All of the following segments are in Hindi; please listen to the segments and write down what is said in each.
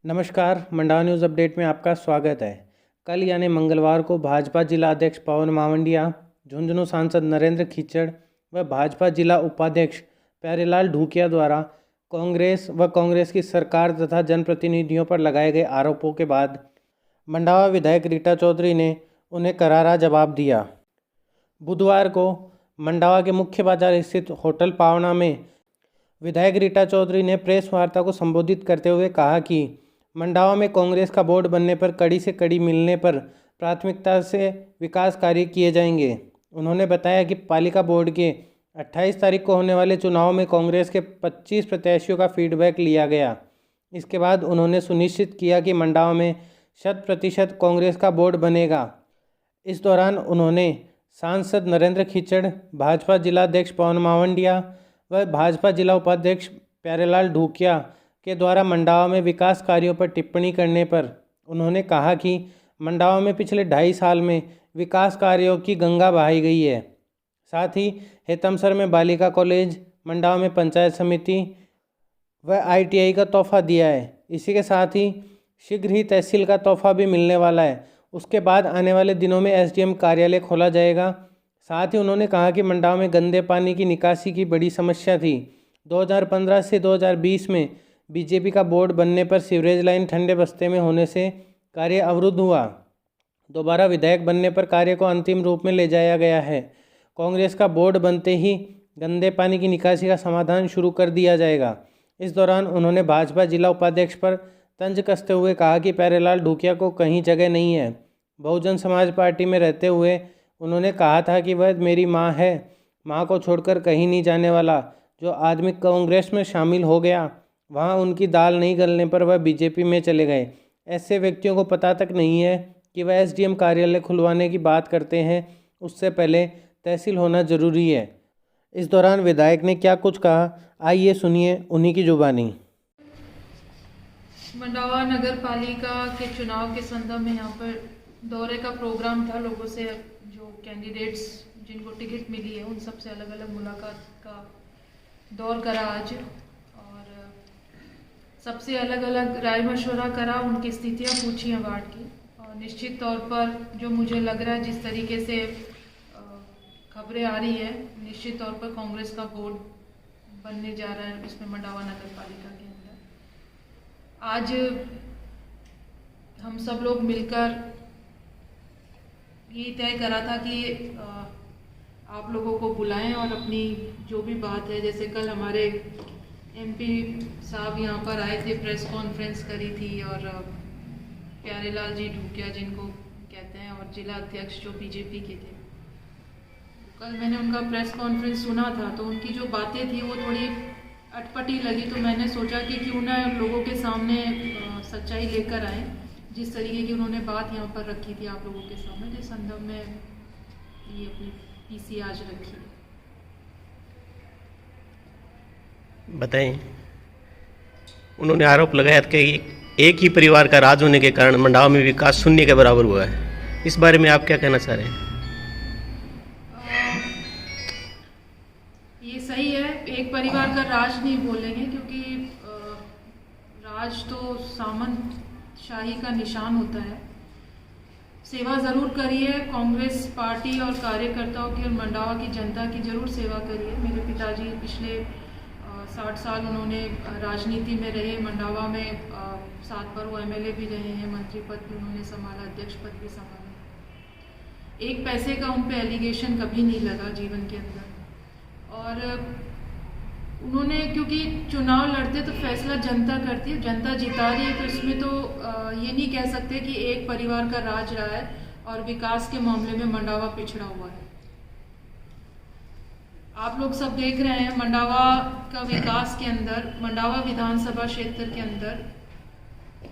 नमस्कार, मंडावा न्यूज़ अपडेट में आपका स्वागत है। कल यानी मंगलवार को भाजपा जिला अध्यक्ष पवन मावंडिया, झुंझुनू सांसद नरेंद्र खीचड़ व भाजपा जिला उपाध्यक्ष प्यारेलाल ढूकिया द्वारा कांग्रेस की सरकार तथा जनप्रतिनिधियों पर लगाए गए आरोपों के बाद मंडावा विधायक रीटा चौधरी ने उन्हें करारा जवाब दिया। बुधवार को मंडावा के मुख्य बाजार स्थित होटल पावना में विधायक रीटा चौधरी ने प्रेस वार्ता को संबोधित करते हुए कहा कि मंडावा में कांग्रेस का बोर्ड बनने पर कड़ी से कड़ी मिलने पर प्राथमिकता से विकास कार्य किए जाएंगे। उन्होंने बताया कि पालिका बोर्ड के 28 तारीख को होने वाले चुनाव में कांग्रेस के 25 प्रत्याशियों का फीडबैक लिया गया। इसके बाद उन्होंने सुनिश्चित किया कि मंडावा में 100% कांग्रेस का बोर्ड बनेगा। इस दौरान उन्होंने सांसद नरेंद्र खीचड़, भाजपा जिला अध्यक्ष पवन मावंडिया व भाजपा जिला उपाध्यक्ष प्यारेलाल ढूकिया के द्वारा मंडावा में विकास कार्यों पर टिप्पणी करने पर उन्होंने कहा कि मंडावा में पिछले 2.5 साल में विकास कार्यों की गंगा बहाई गई है। साथ ही हेतमसर में बालिका कॉलेज, मंडावा में पंचायत समिति व ITI का तोहफा दिया है। इसी के साथ ही शीघ्र ही तहसील का तोहफा भी मिलने वाला है। उसके बाद आने वाले दिनों में SDM कार्यालय खोला जाएगा। साथ ही उन्होंने कहा कि मंडावा में गंदे पानी की निकासी की बड़ी समस्या थी। 2015 से 2020 में बीजेपी का बोर्ड बनने पर सीवरेज लाइन ठंडे बस्ते में होने से कार्य अवरुद्ध हुआ। दोबारा विधायक बनने पर कार्य को अंतिम रूप में ले जाया गया है। कांग्रेस का बोर्ड बनते ही गंदे पानी की निकासी का समाधान शुरू कर दिया जाएगा। इस दौरान उन्होंने भाजपा जिला उपाध्यक्ष पर तंज कसते हुए कहा कि प्यारेलाल ढूकिया को कहीं जगह नहीं है। बहुजन समाज पार्टी में रहते हुए उन्होंने कहा था कि वह मेरी माँ है, माँ को छोड़कर कहीं नहीं जाने वाला। जो आदमी कांग्रेस में शामिल हो गया, वहाँ उनकी दाल नहीं गलने पर वह बीजेपी में चले गए। ऐसे व्यक्तियों को पता तक नहीं है कि वह SDM कार्यालय खुलवाने की बात करते हैं, उससे पहले तहसील होना जरूरी है। इस दौरान विधायक ने क्या कुछ कहा, आइए सुनिए उन्हीं की जुबानी। मंडावा नगर पालिका के चुनाव के संदर्भ में यहाँ पर दौरे का प्रोग्राम था। लोगों से, जो कैंडिडेट्स जिनको टिकट मिली है, उन सब से अलग अलग मुलाकात का दौर करा आज, और सबसे अलग अलग राय मशवरा करा, उनकी स्थितियाँ पूछी हैं वार्ड की। और निश्चित तौर पर जो मुझे लग रहा है, जिस तरीके से खबरें आ रही है, निश्चित तौर पर कांग्रेस का बोर्ड बनने जा रहा है इसमें मंडावा नगर पालिका के अंदर। आज हम सब लोग मिलकर ये तय करा था कि आप लोगों को बुलाएं और अपनी जो भी बात है, जैसे कल हमारे MP साहब यहाँ पर आए थे, प्रेस कॉन्फ्रेंस करी थी, और प्यारेलाल जी ढूकिया जिनको कहते हैं, और जिला अध्यक्ष जो BJP के थे, कल मैंने उनका प्रेस कॉन्फ्रेंस सुना था, तो उनकी जो बातें थी वो थोड़ी अटपटी लगी। तो मैंने सोचा कि क्यों ना लोगों के सामने सच्चाई लेकर आए। जिस तरीके की उन्होंने बात यहाँ पर रखी थी आप लोगों के सामने, जिस संदर्भ में ये अपनी PC आज रखी। बताएं। उन्होंने आरोप लगाया कि एक ही परिवार का राज होने के कारण मंडावा में विकास शून्य के बराबर हुआ है। इस बारे में आप क्या कहना चाह रहे हैं? ये सही है, एक परिवार का राज नहीं बोलेंगे, क्योंकि राज तो सामंत शाही का निशान होता है। सेवा ज़रूर करिए, कांग्रेस पार्टी और कार्यकर्ताओं की और मंडावा की जनता की ज़रूर सेवा करिए। मेरे पिताजी पिछले 60 साल उन्होंने राजनीति में रहे। मंडावा में 7 बार वो MLA भी रहे हैं, मंत्री पद भी उन्होंने संभाला, अध्यक्ष पद भी संभाला। एक पैसे का उन पे एलिगेशन कभी नहीं लगा जीवन के अंदर। और उन्होंने, क्योंकि चुनाव लड़ते तो फैसला जनता करती है, जनता जिता रही है, तो इसमें तो ये नहीं कह सकते कि एक परिवार का राज रहा है और विकास के मामले में मंडावा पिछड़ा हुआ है। आप लोग सब देख रहे हैं मंडावा का विकास के अंदर, मंडावा विधानसभा क्षेत्र के अंदर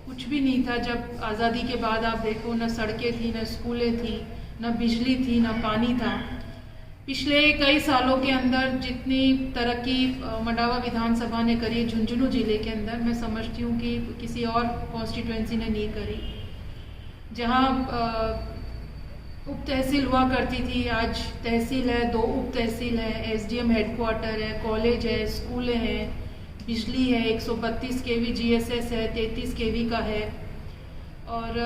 कुछ भी नहीं था। जब आज़ादी के बाद आप देखो, न सड़कें थी, न स्कूलें थी, न बिजली थी, न पानी था। पिछले कई सालों के अंदर जितनी तरक्की मंडावा विधानसभा ने करी है झुंझुनू जिले के अंदर, मैं समझती हूँ कि किसी और कॉन्स्टिट्यूएंसी ने नहीं करी। जहाँ उप तहसील हुआ करती थी, आज तहसील है, 2 उप तहसील है, SDM हेडक्वार्टर है, कॉलेज है, स्कूलें हैं, बिजली है, 132 केवी GSS है, 33 केवी का है। और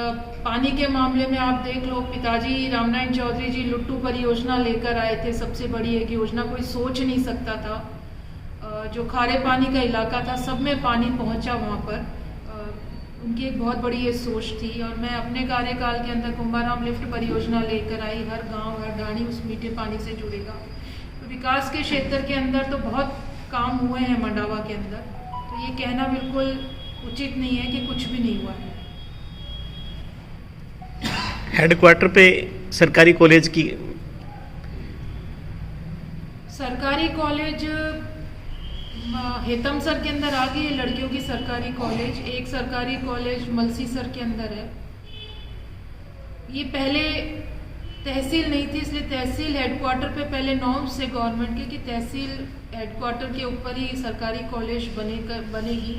पानी के मामले में आप देख लो, पिताजी रामनारायण चौधरी जी लुट्टू परियोजना लेकर आए थे, सबसे बड़ी एक योजना, कोई सोच नहीं सकता था। जो खारे पानी का इलाका था, सब में पानी पहुंचा वहाँ पर। उनकी एक बहुत बड़ी ये सोच थी। और मैं अपने कार्यकाल के अंदर कुंभाराम लिफ्ट परियोजना लेकर आई, हर गांव हर ढाणी उस मीठे पानी से जुड़ेगा। तो विकास के क्षेत्र के अंदर तो बहुत काम हुए हैं मंडावा के अंदर, तो ये कहना बिल्कुल उचित नहीं है कि कुछ भी नहीं हुआ है। हेडक्वार्टर पे सरकारी कॉलेज की सरकारी कॉलेज हेतमसर के अंदर आ गई है, लड़कियों की सरकारी कॉलेज। एक सरकारी कॉलेज मलसीसर के अंदर है। ये पहले तहसील नहीं थी, इसलिए तहसील हेडक्वार्टर पे पहले नॉर्म्स से गवर्नमेंट के कि तहसील हेडक्वार्टर के ऊपर ही सरकारी कॉलेज बनेगी।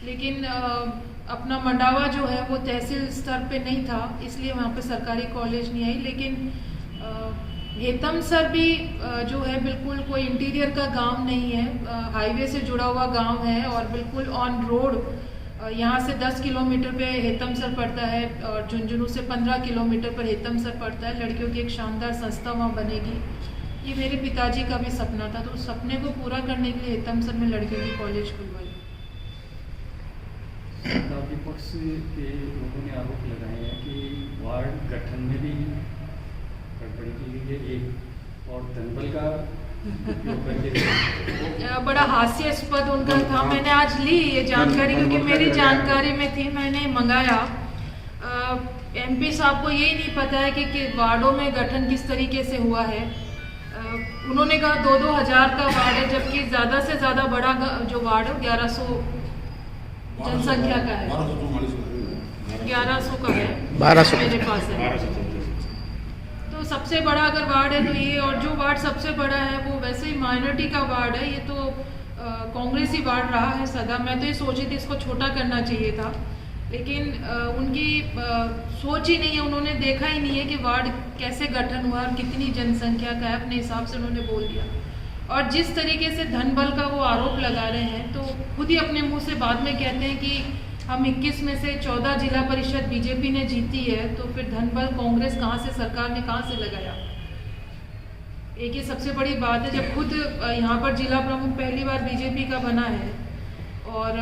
लेकिन अपना मंडावा जो है वो तहसील स्तर पे नहीं था, इसलिए वहाँ पे सरकारी कॉलेज नहीं आई। लेकिन हेतमसर भी जो है बिल्कुल कोई इंटीरियर का गांव नहीं है, हाईवे से जुड़ा हुआ गांव है और बिल्कुल ऑन रोड। यहाँ से 10 किलोमीटर पे हेतमसर पड़ता है और झुंझुनू से 15 किलोमीटर पर हेतमसर पड़ता है। लड़कियों की एक शानदार संस्था वहाँ बनेगी, ये मेरे पिताजी का भी सपना था। तो उस सपने को पूरा करने के लिए हेतमसर में लड़कियों की कॉलेज खुलवाई। विपक्ष के लोगों ने आरोप लगाए हैं कि वार्ड गठन में भी गड़बड़ी की गई है, एक और धनबल का उपयोग करके। बड़ा हास्यास्पद उनका था। मैंने आज ली ये जानकारी, क्योंकि मेरी जानकारी में थी, मैंने मंगाया। MP साहब को यही नहीं पता है कि वार्डों में गठन किस तरीके से हुआ है। उन्होंने कहा 2-2 हज़ार का वार्ड है, जबकि ज़्यादा से ज़्यादा बड़ा जो वार्ड है 1100 जनसंख्या का है, 1100 का है, 1200 मेरे पास है। तो सबसे बड़ा अगर वार्ड है तो ये, और जो वार्ड सबसे बड़ा है वो वैसे ही माइनॉरिटी का वार्ड है। ये तो कांग्रेसी वार्ड रहा है सदा। मैं तो ये सोची थी इसको छोटा करना चाहिए था, लेकिन उनकी सोच ही नहीं है। उन्होंने देखा ही नहीं है कि वार्ड कैसे गठन हुआ और कितनी जनसंख्या का है, अपने हिसाब से उन्होंने बोल दिया। और जिस तरीके से धनबल का वो आरोप लगा रहे हैं, तो खुद ही अपने मुंह से बाद में कहते हैं कि हम 21 में से 14 जिला परिषद बीजेपी ने जीती है, तो फिर धनबल कांग्रेस कहाँ से, सरकार ने कहाँ से लगाया। एक ये सबसे बड़ी बात है, जब खुद यहाँ पर जिला प्रमुख पहली बार बीजेपी का बना है और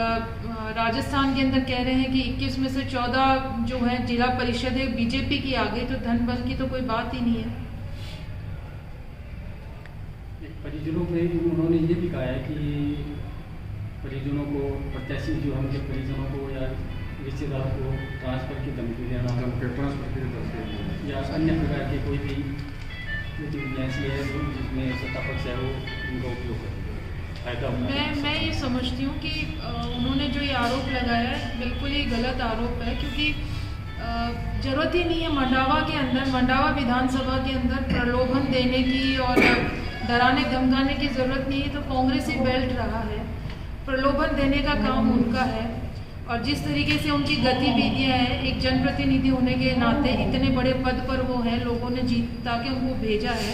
राजस्थान के अंदर कह रहे हैं कि 21 में से 14 जो है जिला परिषदें बीजेपी की आ गई, तो धनबल की तो कोई बात ही नहीं है। परिजनों में उन्होंने ये भी कहा है कि परिजनों को, प्रत्याशी जो हम के परिजनों को या रिश्तेदार को ट्रांसफर की धमकी देना या अन्य प्रकार की कोई भी गतिविधियाँ ऐसी है जिसमें सत्ता पक्ष है वो उनका उपयोग करेगा, फायदा होगा। मैं ये समझती हूँ कि उन्होंने जो ये आरोप लगाया है बिल्कुल ही गलत आरोप है, क्योंकि जरूरत ही नहीं है मंडावा के अंदर, मंडावा विधानसभा के अंदर प्रलोभन देने की और डराने धमकाने की जरूरत नहीं है। तो कांग्रेस ही बेल्ट रहा है, प्रलोभन देने का काम उनका है। और जिस तरीके से उनकी गतिविधियां हैं, एक जनप्रतिनिधि होने के नाते इतने बड़े पद पर वो हैं, लोगों ने जीता के उनको भेजा है।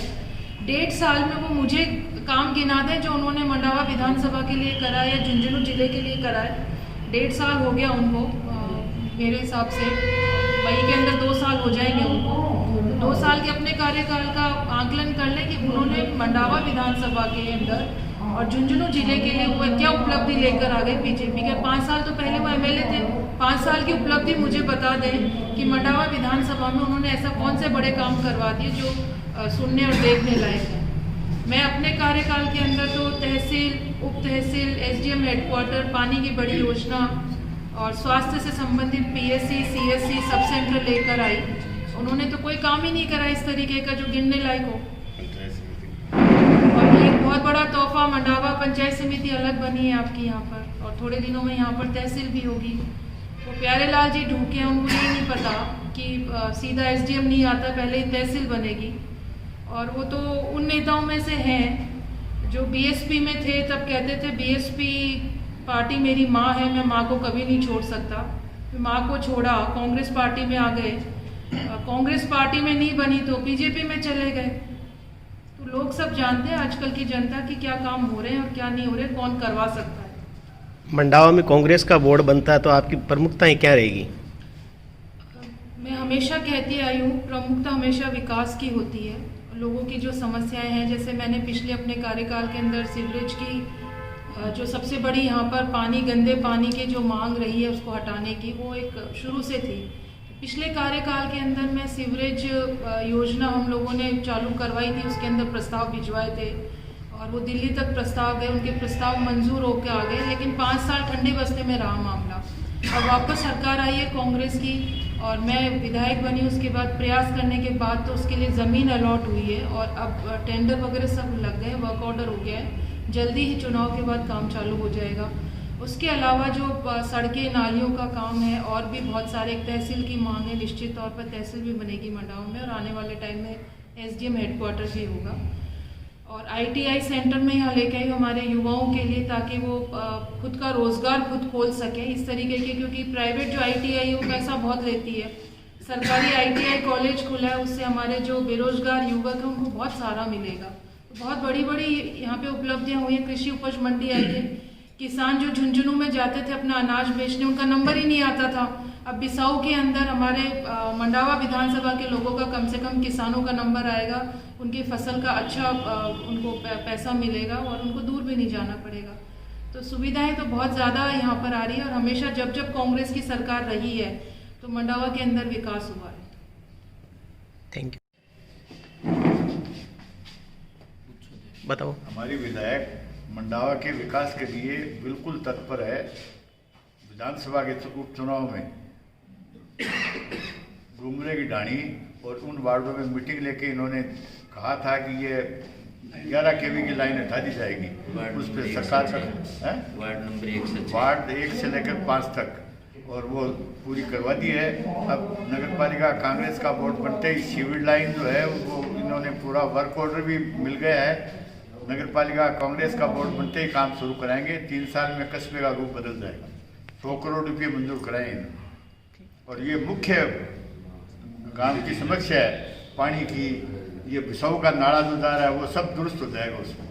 1.5 साल में वो मुझे काम गिना दें जो उन्होंने मंडावा विधानसभा के लिए करा या झुंझुनू जिले के लिए करा है। 1.5 साल हो गया उनको, मेरे हिसाब से मई के अंदर 2 साल हो जाएंगे उनको। 2 साल के अपने कार्यकाल का आकलन कर लें कि उन्होंने मंडावा विधानसभा के अंदर और झुंझुनू जिले के लिए वो क्या उपलब्धि लेकर आ गए बीजेपी के। 5 साल तो पहले वो MLA थे। 5 साल की उपलब्धि मुझे बता दें कि मंडावा विधानसभा में उन्होंने ऐसा कौन से बड़े काम करवा दिए जो सुनने और देखने लायक है। मैं अपने कार्यकाल के अंदर तो तहसील, उप तहसील, SDM हेडक्वार्टर, पानी की बड़ी योजना और स्वास्थ्य से संबंधित PSC, CSC सब सेंटर लेकर आई। उन्होंने तो कोई काम ही नहीं करा इस तरीके का जो गिनने लायक हो। और एक बहुत बड़ा तोहफा, मंडावा पंचायत समिति अलग बनी है आपकी यहाँ पर, और थोड़े दिनों में यहाँ पर तहसील भी होगी। वो प्यारेलाल जी ढूंढके हैं, उनको ये नहीं पता कि सीधा SDM नहीं आता, पहले ही तहसील बनेगी। और वो तो उन नेताओं में से हैं जो BSP में थे, तब कहते थे BSP पार्टी मेरी माँ है, मैं माँ को कभी नहीं छोड़ सकता। फिर माँ को छोड़ा, कांग्रेस पार्टी में आ गए। कांग्रेस पार्टी में नहीं बनी तो BJP में चले गए। तो लोग सब जानते हैं आजकल की जनता की क्या काम हो रहे हैं और क्या नहीं हो रहे, कौन करवा सकता है। मंडावा में कांग्रेस का बोर्ड बनता है तो आपकी प्रमुखताएं क्या रहेगी? मैं हमेशा कहती आई हूँ, प्रमुखता हमेशा विकास की होती है। लोगों की जो समस्याएं हैं, जैसे मैंने पिछले अपने कार्यकाल के अंदर सीवरेज की जो सबसे बड़ी यहाँ पर गंदे पानी की जो मांग रही है उसको हटाने की, वो एक शुरू से थी। पिछले कार्यकाल के अंदर मैं सीवरेज योजना हम लोगों ने चालू करवाई थी, उसके अंदर प्रस्ताव भिजवाए थे और वो दिल्ली तक प्रस्ताव गए, उनके प्रस्ताव मंजूर होकर आ गए, लेकिन 5 साल ठंडे बस्ते में रहा मामला। अब वापस सरकार आई है कांग्रेस की और मैं विधायक बनी, उसके बाद प्रयास करने के बाद तो उसके लिए ज़मीन अलॉट हुई है और अब टेंडर वगैरह सब लग गए, वर्क ऑर्डर हो गया है, जल्दी ही चुनाव के बाद काम चालू हो जाएगा। उसके अलावा जो सड़कें नालियों का काम है और भी बहुत सारे, एक तहसील की मांग है, निश्चित तौर पर तहसील भी बनेगी मंडावा में और आने वाले टाइम में SDM हेडक्वार्टर भी होगा। और ITI सेंटर में यहाँ लेके आई हमारे युवाओं के लिए, ताकि वो खुद का रोजगार खुद खोल सकें इस तरीके के, क्योंकि प्राइवेट जो ITI है वो पैसा बहुत लेती है। सरकारी ITI कॉलेज खुला है, उससे हमारे जो बेरोजगार युवक हैं उनको बहुत सहारा मिलेगा। बहुत बड़ी बड़ी यहाँ पे उपलब्धियाँ हुई हैं। कृषि उपज मंडी आई है, किसान जो झुंझुनू में जाते थे अपना अनाज बेचने, उनका नंबर ही नहीं आता था, अब बिसाऊ के अंदर हमारे मंडावा विधानसभा के लोगों का कम से कम किसानों का नंबर आएगा, उनकी फसल का अच्छा उनको पैसा मिलेगा और उनको दूर भी नहीं जाना पड़ेगा। तो सुविधाएं तो बहुत ज़्यादा यहाँ पर आ रही है और हमेशा जब जब कांग्रेस की सरकार रही है तो मंडावा के अंदर विकास हुआ है। Thank you. बताओ। हमारी विधायक मंडावा के विकास के लिए बिल्कुल तत्पर है। विधानसभा के उपचुनाव में घुमरे की ढाणी और उन वार्डों में मीटिंग लेके इन्होंने कहा था कि ये 11 kV की लाइन हटा दी जाएगी, उस पर सरकार का वार्ड 1 से लेकर 5 तक, और वो पूरी करवा दी है। अब नगर पालिका कांग्रेस का बोर्ड बनते ही सिविल लाइन जो है वो इन्होंने पूरा वर्क ऑर्डर भी मिल गया है। नगर पालिका कांग्रेस का बोर्ड बनते ही काम शुरू कराएंगे। 3 साल में कस्बे का रूप बदल जाएगा। 100 करोड़ रुपये मंजूर कराएंगे और ये मुख्य गांव की समस्या है पानी की, ये बिसाऊ का नाला जो जा रहा है वो सब दुरुस्त हो जाएगा उसमें।